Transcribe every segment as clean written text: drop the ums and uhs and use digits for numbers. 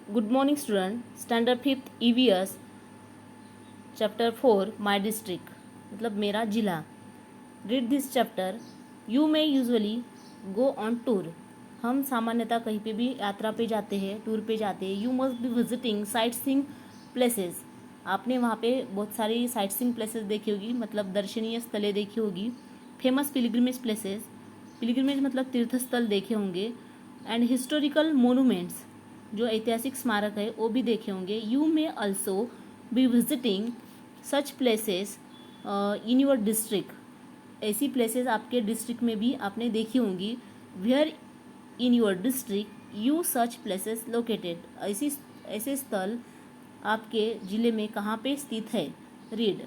Good morning student. Standard 5th EVS Chapter 4 My District मतलब मेरा जिला. Read this chapter. You may usually go on tour. हम सामान्यतः कहीं पे भी यात्रा पे जाते हैं, टूर पे जाते हैं. You must be visiting sightseeing places. आपने वहाँ पे बहुत सारी sightseeing places देखी होगी, मतलब दर्शनीय स्थलें देखी होगी. Famous pilgrimage places. पिलग्रिमेज मतलब तीर्थ स्थल देखे होंगे. एंड हिस्टोरिकल मोनूमेंट्स, जो ऐतिहासिक स्मारक है वो भी देखे होंगे. You may also be visiting such places in your district. ऐसी प्लेसेस आपके डिस्ट्रिक्ट में भी आपने देखी होंगी. Where in your district you such places located. ऐसे स्थल आपके जिले में कहाँ पे स्थित है. Read.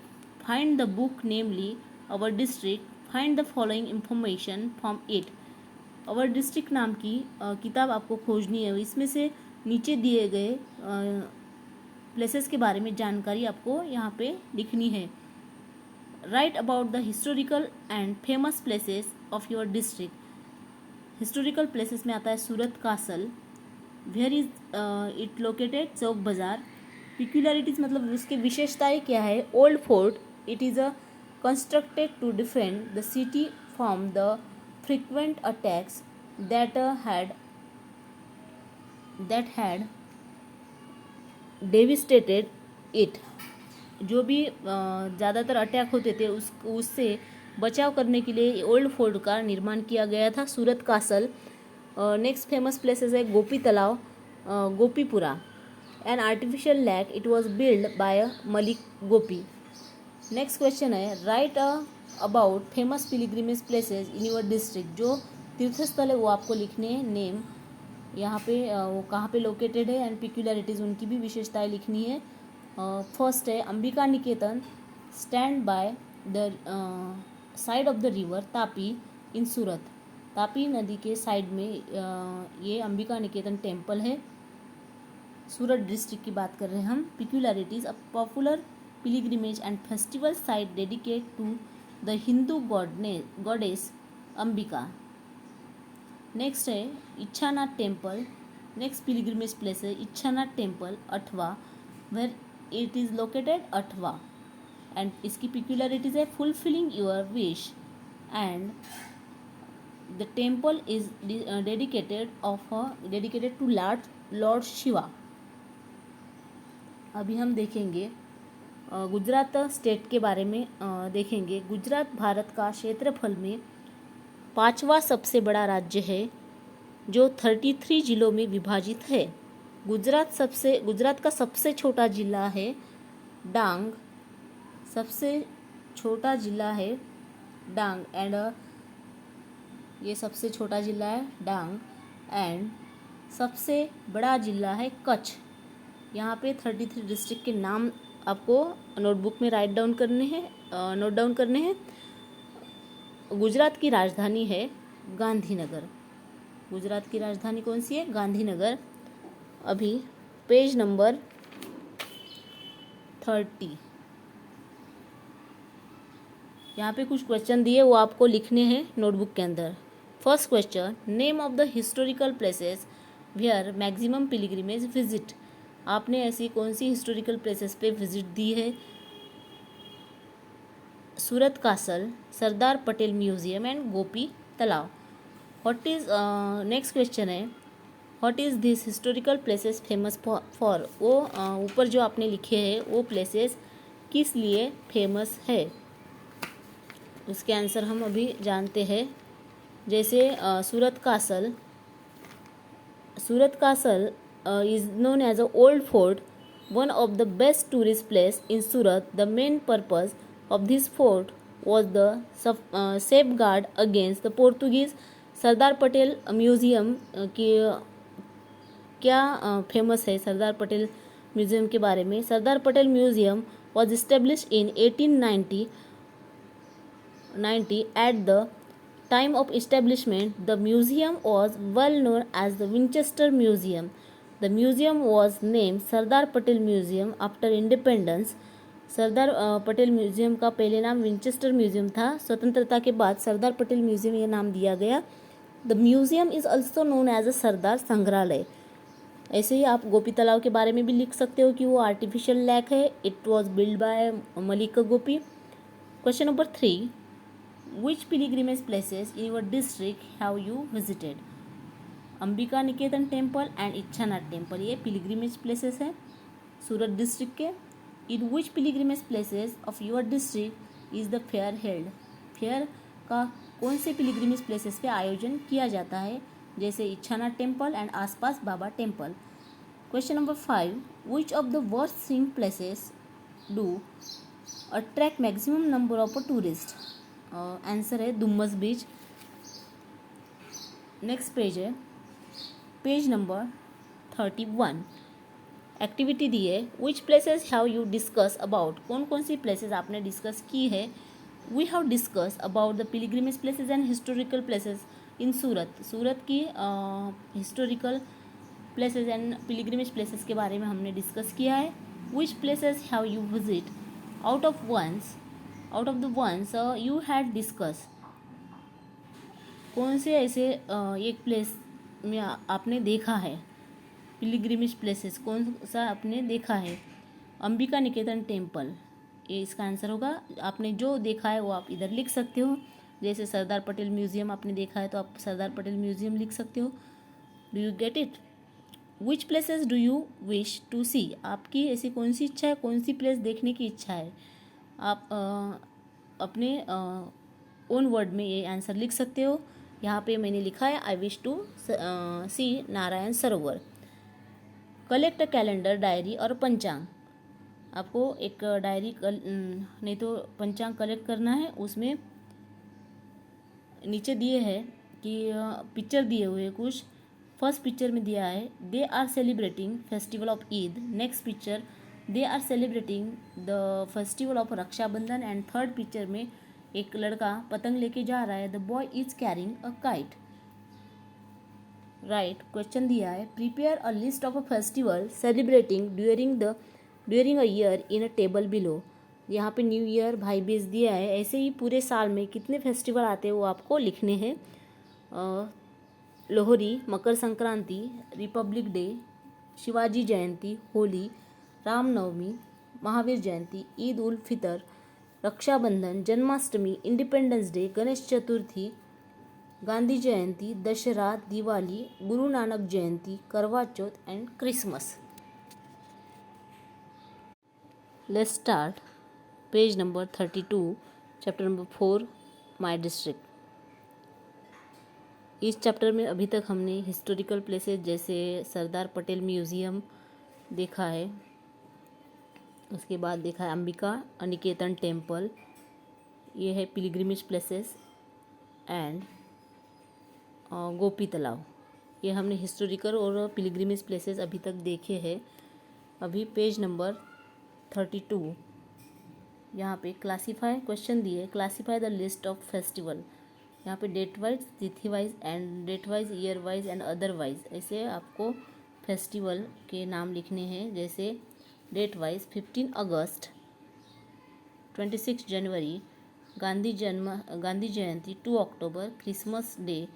Find the book namely our district. Find the following information from it. Our district नाम की किताब आपको खोजनी है. इसमें से नीचे दिए गए प्लेसेस के बारे में जानकारी आपको यहाँ पे लिखनी है. Write about the historical and famous places of your district. Historical places में आता है Surat castle. Where is it located. Chowk Bazaar. Peculiarities मतलब उसकी विशेषताएं क्या है. Old fort. It is a constructed to defend the city from the frequent attacks that had devastated it. जो भी ज़्यादातर अटैक होते थे उससे बचाव करने के लिए ओल्ड फोर्ट का निर्माण किया गया था. Surat castle. Next famous places है Gopi Talav, Gopipura. An artificial lake. It was build by Malik Gopi. Next question है write about famous pilgrimage places in your district. जो तीर्थस्थल है वो आपको लिखने हैं. नेम यहाँ पे वो कहाँ पे लोकेटेड है एंड पिक्यूलरिटीज उनकी भी विशेषताएं लिखनी है. फर्स्ट है Ambika Niketan. Stand by the side of the river Tapi in Surat. Tapi नदी के साइड में ये अंबिका निकेतन टेम्पल है. सूरत डिस्ट्रिक्ट की बात कर रहे हैं हम. Peculiarities. A popular pilgrimage and festival site dedicated to the Hindu goddess Ambika. Next है Ichchhanath temple. Next pilgrimage place है Ichchhanath temple Athwa. Where it is located Athwa. And इसकी पिक्यूलरिटीज है fulfilling your wish and the temple is dedicated to lord Shiva. अभी हम देखेंगे Gujarat state के बारे में देखेंगे. गुजरात भारत का क्षेत्रफल में 5वां सबसे बड़ा राज्य है जो 33 जिलों में विभाजित है. गुजरात का सबसे छोटा जिला है डांग. सबसे छोटा जिला है डांग एंड ये सबसे छोटा जिला है डांग एंड सबसे बड़ा जिला है कच्छ. यहाँ पे 33 डिस्ट्रिक्ट के नाम आपको नोटबुक में नोट डाउन करने हैं. गुजरात की राजधानी है गांधीनगर. गुजरात की राजधानी कौन सी है. गांधीनगर. अभी पेज नंबर 30. यहाँ पे कुछ क्वेश्चन दिए वो आपको लिखने हैं नोटबुक के अंदर. First question. Name of the historical places where maximum pilgrimage visit. आपने ऐसी कौन सी हिस्टोरिकल प्लेसेस पे विजिट दी है. Surat castle, Sardar Patel museum and Gopi Talav. What is next question है what is this historical places famous for. वो ऊपर जो आपने लिखे हैं वो प्लेसेस किस लिए फेमस है. उसके आंसर हम अभी जानते हैं. जैसे सूरत castle is known as an old fort, one of the best tourist place in Surat. The main purpose of this fort was the safeguard against the Portuguese. Sardar Patel museum की क्या famous है सरदार Patel museum के बारे में. Sardar Patel museum was established in 1890. At the time of establishment, the museum was well known as the Winchester Museum. The museum was named Sardar Patel Museum after independence. Sardar Patel museum का पहले नाम Winchester museum था. स्वतंत्रता के बाद सरदार Patel museum यह नाम दिया गया. The museum is also known as a Sardar Sangrahalaya. ऐसे ही आप गोपी तालाब के बारे में भी लिख सकते हो कि वो आर्टिफिशियल लेक है, it was build by Malik Gopi. Question number 3, which pilgrimage places in your district have you visited? Ambika Niketan temple and Ichchhanath temple, ये पिलिग्रिमेज प्लेसेस हैं सूरत डिस्ट्रिक्ट के। In which pilgrimage places of your district is the fair held? Fair का कौन से pilgrimage places पे आयोजन किया जाता है, जैसे इच्छानाथ टेम्पल एंड आसपास बाबा temple. Question number 5, which of the worst seeing places do attract maximum number of tourist? Answer है दुम्मस बीच। नेक्स्ट पेज है पेज नंबर 31। एक्टिविटी दी है, which places have you discuss about? कौन कौन सी प्लेसेस आपने डिस्कस की है? We have discuss about the pilgrimage places and historical places in Surat. Surat की historical places and pilgrimage places के बारे में हमने डिस्कस किया है। Which places have you visit? Out of the ones you had discuss, कौन से ऐसे एक प्लेस में आपने देखा है? पिलिग्रिमेज प्लेसेस कौन सा आपने देखा है? अंबिका निकेतन टेम्पल, ये इसका आंसर होगा। आपने जो देखा है वो आप इधर लिख सकते हो, जैसे सरदार पटेल म्यूजियम आपने देखा है तो आप सरदार पटेल म्यूजियम लिख सकते हो। Do you get it? Which places do you wish to see? आपकी ऐसी कौन सी इच्छा है, कौन सी प्लेस देखने की इच्छा है? आप अपने ओन वर्ड में ये आंसर लिख सकते हो। यहाँ पे मैंने लिखा है I wish to C Narayan Sarovar. Collect a calendar, diary और पंचांग। आपको एक डायरी नहीं तो पंचांग कलेक्ट करना है। उसमें नीचे दिए है कि पिक्चर दिए हुए कुछ। फर्स्ट पिक्चर में दिया है they are celebrating festival of Eid. Next picture they are celebrating the festival of Rakshabandhan. And third picture में एक लड़का पतंग लेके जा रहा है, the boy is carrying a kite. Write question दिया है prepare a list of a festival celebrating during a year in a table below. यहाँ पे न्यू ईयर, भाई बीज दिया है। ऐसे ही पूरे साल में कितने फेस्टिवल आते हैं वो आपको लिखने हैं। Lohri, Makar Sankranti, republic day, Shivaji Jayanti, Holi, Ramnavami, Mahavir Jayanti, Eid ul Fitr, Rakshabandhan, Janmashtami, independence day, Ganesh Chaturthi, Gandhi Jayanti, Dussehra, Diwali, Guru Nanak Jayanti, Karva Chauth and Christmas. Let's start page number 32, chapter number 4, my district. इस चैप्टर में अभी तक हमने हिस्टोरिकल प्लेसेस जैसे सरदार पटेल म्यूज़ियम देखा है। उसके बाद देखा है अंबिका निकेतन टेम्पल, ये है पिलग्रिमेज प्लेसेस एंड गोपी तालाब। ये हमने हिस्टोरिकल और पिलग्रिमेज प्लेसेस अभी तक देखे हैं। अभी पेज नंबर 32 यहाँ पे क्लासीफाई क्वेश्चन दिए, classify the list of festival. यहाँ पे डेट वाइज, तिथि wise and date wise, year wise and other wise, ऐसे आपको फेस्टिवल के नाम लिखने हैं। जैसे डेट वाइज 15 अगस्त, 26 जनवरी, गांधी जयंती 2 अक्टूबर, क्रिसमस डे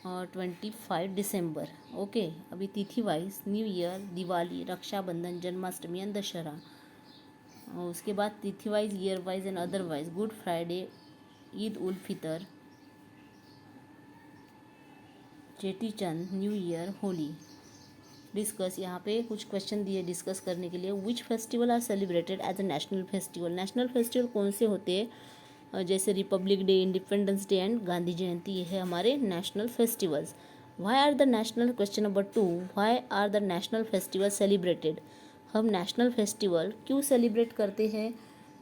25 दिसंबर। ओके, अभी तिथि wise new year, Diwali, Rakshabandhan, Janmashtami and Dussehra. और उसके बाद तिथि wise, year wise and other wise good Friday, Eid ul Fitr, Cheti Chand, new year, Holi. Discuss, यहाँ पे कुछ क्वेश्चन दिए डिस्कस करने के लिए। Which festival are celebrated as a national festival? National festival कौन से होते हैं? जैसे republic day, independence day and Gandhi Jayanti, ये है हमारे national festivals. Why are the national, question number 2, why are the national festival celebrated? हम नेशनल फेस्टिवल क्यों सेलिब्रेट करते हैं?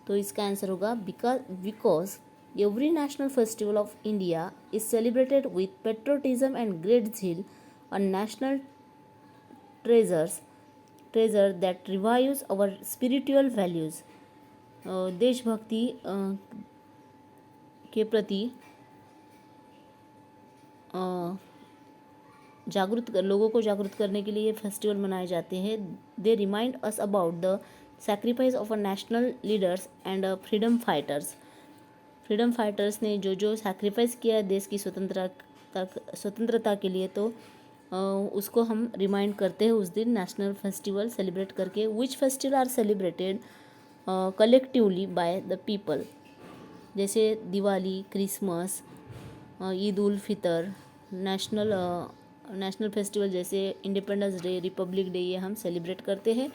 तो इसका आंसर होगा because every national festival of India is celebrated with patriotism and great zeal, a national treasure that revives our spiritual values. देशभक्ति के प्रति लोगों को जागरूक करने के लिए फेस्टिवल मनाए जाते हैं। They remind us about the sacrifice of a national leaders and freedom fighters. Freedom fighters ने जो सैक्रिफाइस किया है देश की स्वतंत्रता के लिए, तो उसको हम रिमाइंड करते हैं उस दिन नेशनल फेस्टिवल सेलिब्रेट करके. Which festival are celebrated collectively by the people. जैसे Diwali, Christmas, Eid ul Fitr, national festival जैसे इंडिपेंडेंस डे, रिपब्लिक डे, ये हम सेलिब्रेट करते हैं.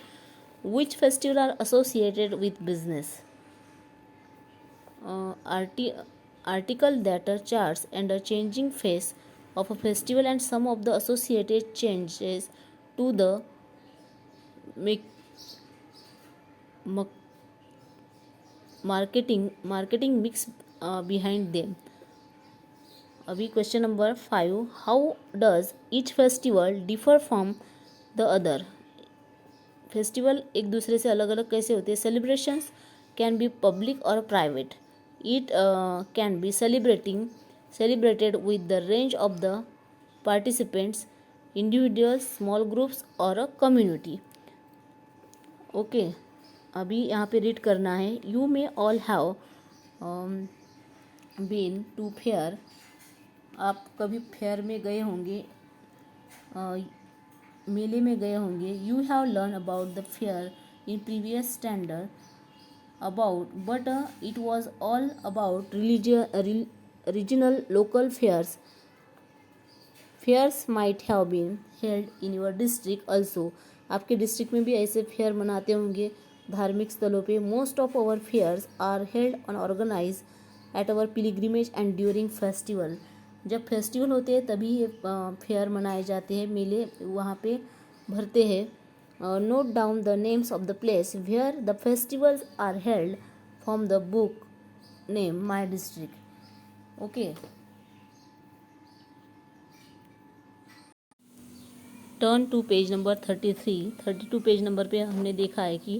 Which festival are associated with business. Article that charts and a changing face of a festival and some of the associated changes to the marketing mix behind them. अभी question number 5. How does each festival differ from the other. Festival एक दूसरे से अलग अलग कैसे होते हैं. Celebrations can be public और private. It can be celebrated with the range of the participants, individuals, small groups or a community. Okay, अभी यहाँ पे रीड करना है. You may all have been to fair. आप कभी फेयर में गए होंगे, मेले में गए होंगे. You have learned about the fair in previous standard but it was all about regional local fairs. Fairs might have been held in your district also. आपके डिस्ट्रिक्ट में भी ऐसे फेयर मनाते होंगे धार्मिक स्थलों पे. Most of our fairs are held और organize at our pilgrimage and during festival. जब फेस्टिवल होते हैं तभी ये फेयर मनाए जाते हैं, मेले वहाँ पे भरते हैं. Note down the names of the place where the festivals are held from the book name My District. Okay. Turn to page number 33. 32 page number पे हमने देखा है कि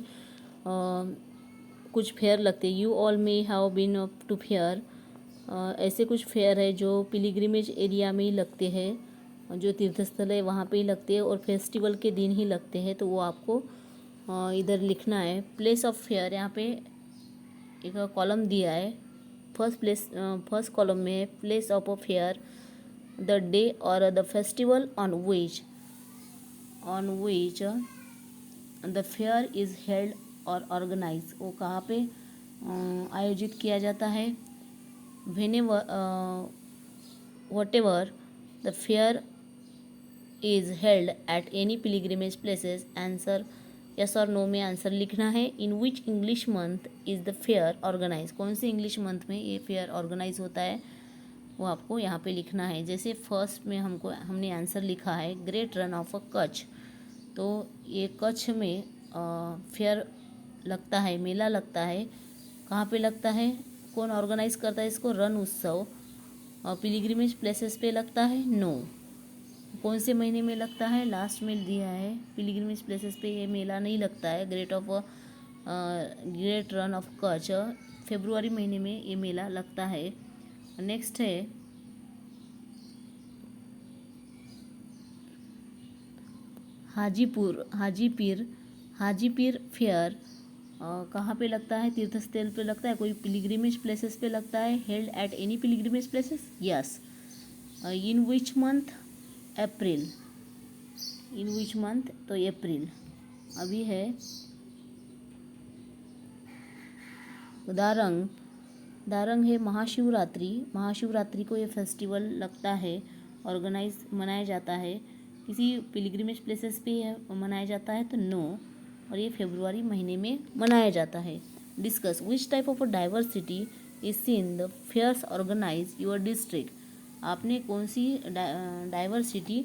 कुछ फेयर लगते हैं. You all may have been to fair. ऐसे कुछ फेयर है जो पिलग्रिमेज एरिया में ही लगते हैं, जो तीर्थस्थल है वहाँ पे ही लगते हैं और फेस्टिवल के दिन ही लगते हैं. तो वो आपको इधर लिखना है. प्लेस ऑफ फेयर, यहाँ पे एक कॉलम दिया है. फर्स्ट कॉलम में है place of a fair, the day और the festival on which the fair is held और ऑर्गेनाइज. वो कहाँ पे आयोजित किया जाता है. whatever the fair is held at any pilgrimage places. Answer yes और नो में आंसर लिखना है. In which English month is the fair organize. कौन से इंग्लिश मंथ में ये फेयर ऑर्गेनाइज होता है वो आपको यहाँ पे लिखना है. जैसे फर्स्ट में हमने आंसर लिखा है great run of a Kutch. तो ये कच्छ में फेयर लगता है, मेला लगता है. कहाँ पे लगता है, कौन ऑर्गेनाइज करता है इसको, रन उत्सव. पिलग्रिमेज प्लेसेस पे लगता है, नो. कौन से महीने में लगता है, लास्ट में दिया है. पिलग्रिमेज प्लेसेस पे ये मेला नहीं लगता है. ग्रेट रन ऑफ कच्छ फरवरी महीने में ये मेला लगता है. नेक्स्ट है हाजीपीर फेयर. कहाँ पे लगता है, तीर्थस्थल पे लगता है, कोई पिलग्रिमेज प्लेसेस पे लगता है. Held at any pilgrimage places, yes. In which month, April. In which month, तो अप्रैल. अभी है दारंग है महाशिवरात्रि को ये फेस्टिवल लगता है, ऑर्गेनाइज मनाया जाता है. किसी पिलग्रिमेज प्लेसेस पे मनाया जाता है तो नो. और ये फरवरी महीने में मनाया जाता है. Discuss which type of diversity is seen the fairs organize your district. आपने कौन सी डाइवर्सिटी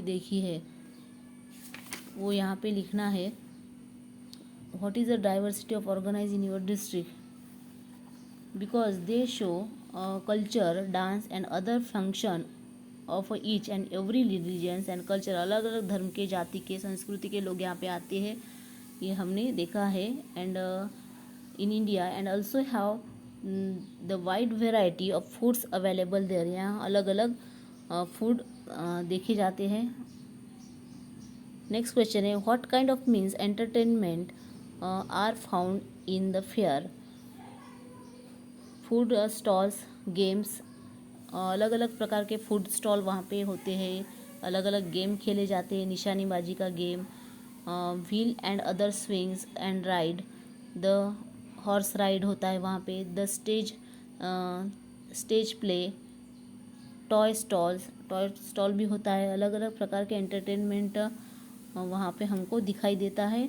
देखी है, वो यहाँ पे लिखना है. What is the diversity of organize in your district. Because they show culture, dance and other function of each and every religions and culture. अलग अलग धर्म के, जाति के, संस्कृति के लोग यहाँ पे आते हैं, ये हमने देखा है. And in India and also have the wide variety of foods available there. यहाँ अलग अलग फूड देखे जाते हैं. नेक्स्ट क्वेश्चन है what kind of means entertainment are found in the fair. Food stalls, games, अलग अलग प्रकार के फूड स्टॉल वहाँ पे होते हैं, अलग अलग गेम खेले जाते हैं, निशानेबाजी का game, wheel and other swings and ride, the horse ride होता है वहाँ पे, the stage play, toy stall भी होता है। अलग अलग प्रकार के एंटरटेनमेंट वहाँ पे हमको दिखाई देता है।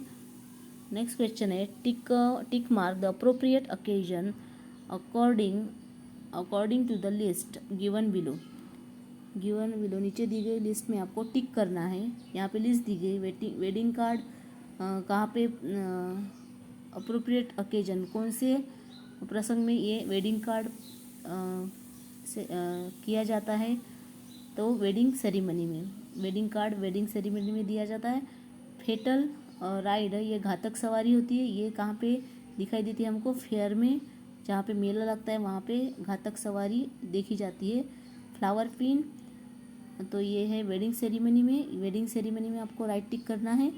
नेक्स्ट क्वेश्चन है, tick mark the appropriate occasion according to the list given below. नीचे दी गई लिस्ट में आपको टिक करना है। यहाँ पे लिस्ट दी गई, वेडिंग कार्ड कहाँ पे अप्रोप्रिएट ओकेजन, कौन से प्रसंग में ये वेडिंग कार्ड से किया जाता है, तो वेडिंग सेरेमनी में वेडिंग कार्ड वेडिंग सेरेमनी में दिया जाता है। फेटल राइड, ये घातक सवारी होती है, ये कहाँ पे दिखाई देती है हमको, फेयर में, जहाँ पे मेला लगता है वहाँ पे घातक सवारी देखी जाती है। फ्लावर पिन, तो ये है वेडिंग सेरेमनी में आपको राइट टिक करना है।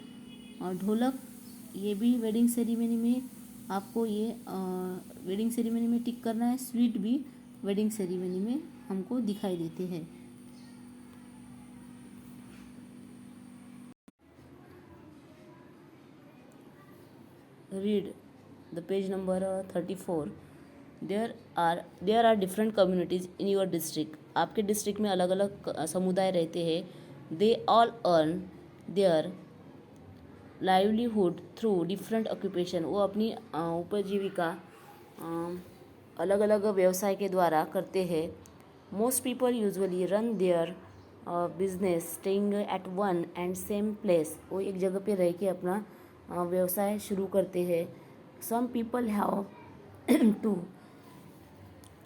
और ढोलक, ये भी वेडिंग सेरेमनी में आपको ये वेडिंग सेरेमनी में टिक करना है। स्वीट भी वेडिंग सेरेमनी में हमको दिखाई देते हैं। Read the page number 34। There are different communities in your district. आपके डिस्ट्रिक्ट में अलग अलग समुदाय रहते हैं। They all earn their livelihood through different occupation, वो अपनी उपजीविका अलग अलग व्यवसाय के द्वारा करते हैं। Most people usually run their business staying at one and same place, वो एक जगह पे रह के अपना व्यवसाय शुरू करते हैं। Some people have to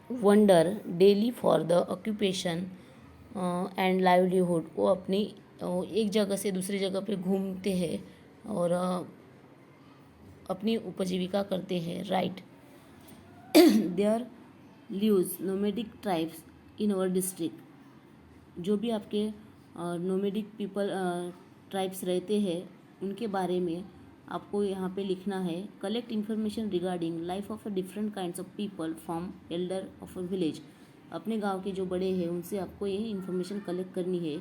wander daily for the occupation and livelihood, वो अपनी एक जगह से दूसरी जगह पे घूमते हैं और अपनी उपजीविका करते हैं। Right, there lives nomadic tribes in our district. जो भी आपके नोमेडिक पीपल ट्राइब्स रहते हैं उनके बारे में आपको यहाँ पे लिखना है। Collect information regarding life of a different kinds of people from Elder of a village. अपने गांव के जो बड़े हैं उनसे आपको ये इन्फॉर्मेशन कलेक्ट करनी है।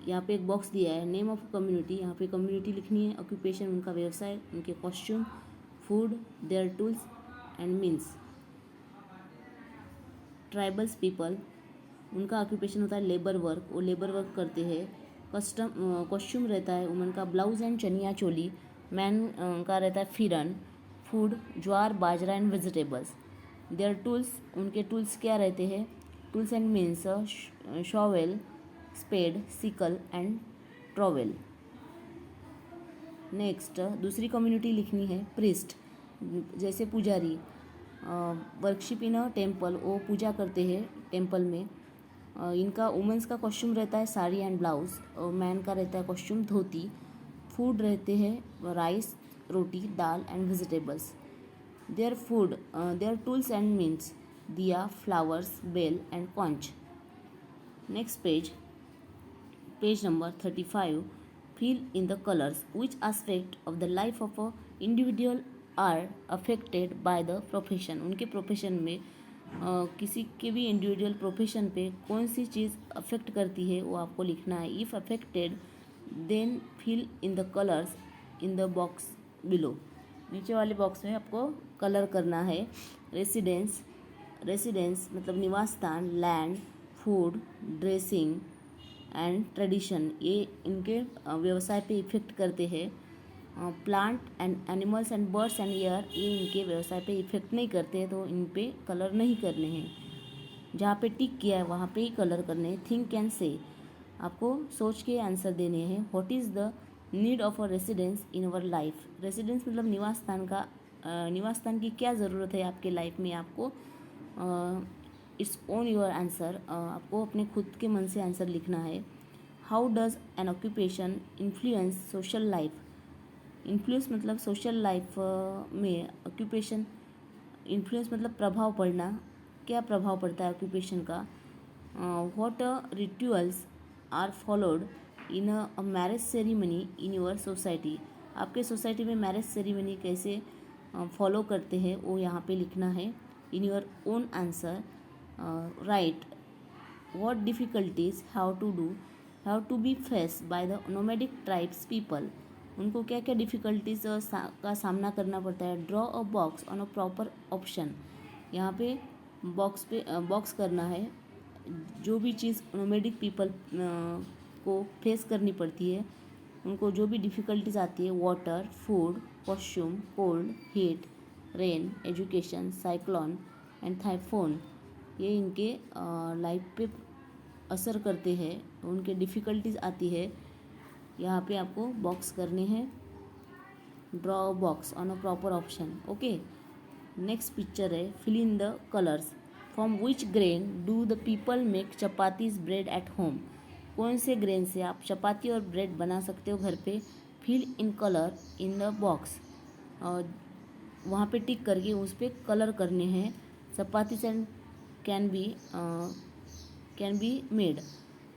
यहाँ पे एक बॉक्स दिया है, नेम ऑफ कम्युनिटी, यहाँ पे कम्युनिटी लिखनी है। ऑक्यूपेशन, उनका व्यवसाय, उनके costume, food, their tools and means. Tribals people, उनका ऑक्यूपेशन होता है लेबर वर्क, वो लेबर वर्क करते हैं। कॉस्ट्यूम रहता है वुमन का blouse and chaniya choli. Man का रहता है फिरन। Food jowar bajra and vegetables. Their tools, उनके टूल्स क्या रहते हैं, tools and means shovel, spade, sickle and trowel. Next दूसरी कम्युनिटी लिखनी है। प्रिस्ट, जैसे पुजारी। वर्कशिप इन अ टेम्पल, वो पूजा करते हैं टेम्पल में। इनका वुमेंस का कॉस्ट्यूम रहता है साड़ी एंड ब्लाउज, और मैन का रहता है कॉस्ट्यूम धोती। फूड रहते हैं rice, roti, dal and vegetables. Their food, their tools and means diya, flowers, bell and conch. Next page number 35। Fill in the colors. Which aspect of the life of a individual are affected by the profession? उनके profession में किसी के भी individual profession पे कौन सी चीज़ affect करती है वो आपको लिखना है। If affected then fill in the colours in the box below. नीचे वाले बॉक्स में आपको कलर करना है। रेसिडेंस मतलब निवास स्थान। Land, food, dressing and tradition, ये इनके व्यवसाय पे इफेक्ट करते हैं। Plant and animals and birds and air, ये इनके व्यवसाय पे इफेक्ट नहीं करते हैं, तो इन पे कलर नहीं करने हैं। जहाँ पे टिक किया है वहाँ पे ही कलर करने हैं। थिंक एंड से, आपको सोच के आंसर देने हैं। What is the need of a residence in our life. Residence मतलब निवास स्थान की क्या ज़रूरत है आपके लाइफ में, आपको इट्स ओन योर आंसर, आपको अपने खुद के मन से आंसर लिखना है। How does an occupation influence social life. Influence मतलब सोशल लाइफ में ऑक्यूपेशन, इन्फ्लुएंस मतलब प्रभाव पड़ना, क्या प्रभाव पड़ता है ऑक्यूपेशन का। What rituals are followed in a marriage ceremony in your society. आपके सोसाइटी में मैरिज सेरेमनी कैसे फॉलो करते हैं वो यहाँ पे लिखना है। In your own answer write what difficulties have to be faced by the nomadic tribes people. उनको क्या क्या डिफ़िकल्टीज का सामना करना पड़ता है. Draw a box on a proper option. यहाँ पे बॉक्स करना है. जो भी चीज़ नोमैडिक पीपल को फेस करनी पड़ती है, उनको जो भी डिफ़िकल्टीज आती है, water, food, washroom, cold, heat, rain, education, cyclone and typhoon, ये इनके लाइफ पे असर करते हैं. उनके डिफ़िकल्टीज आती है. यहाँ पे आपको बॉक्स करने हैं. Draw box on a proper option. Okay. Next picture है fill in the colours. From which grain do the people make chapatis bread at home. कौन से ग्रेन से आप चपाती और ब्रेड बना सकते हो घर पे. Fill in colour in the box. वहाँ पे टिक करके उस पर कलर करने हैं. Chapatis and can be made.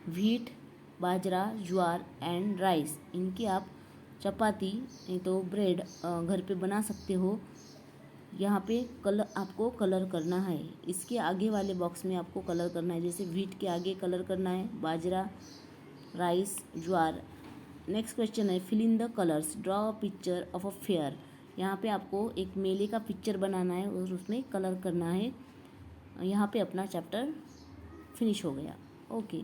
Wheat, bajra, jowar and rice, इनकी आप चपाती नहीं तो ब्रेड घर पे बना सकते हो. यहाँ पे आपको कलर करना है. इसके आगे वाले बॉक्स में आपको कलर करना है. जैसे व्हीट के आगे कलर करना है, bajra, rice, jowar. Next question है fill in the colours. Draw a picture of a fair. यहाँ पे आपको एक मेले का पिक्चर बनाना है और उसमें कलर करना है. यहाँ पे अपना चैप्टर फिनिश हो गया. ओके.